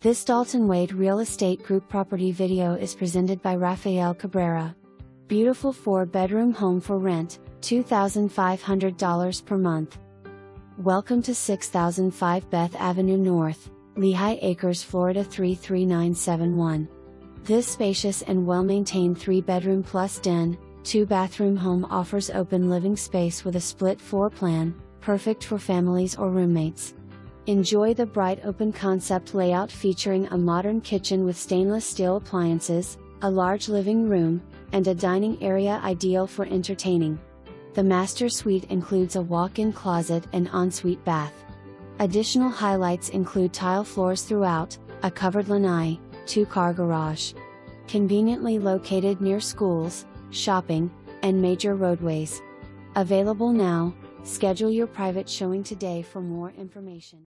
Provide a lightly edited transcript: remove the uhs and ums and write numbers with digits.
This Dalton Wade Real Estate Group property video is presented by Rafael Cabrera. Beautiful 4-bedroom home for rent, $2,500 per month. Welcome to 6005 Beth Avenue North, Lehigh Acres, Florida 33971. This spacious and well-maintained 3-bedroom plus den, 2-bathroom home offers open living space with a split floor plan, perfect for families or roommates. Enjoy the bright open concept layout featuring a modern kitchen with stainless steel appliances, a large living room, and a dining area ideal for entertaining. The master suite includes a walk-in closet and ensuite bath. Additional highlights include tile floors throughout, a covered lanai, 2-car garage. Conveniently located near schools, shopping, and major roadways. Available now. Schedule your private showing today for more information.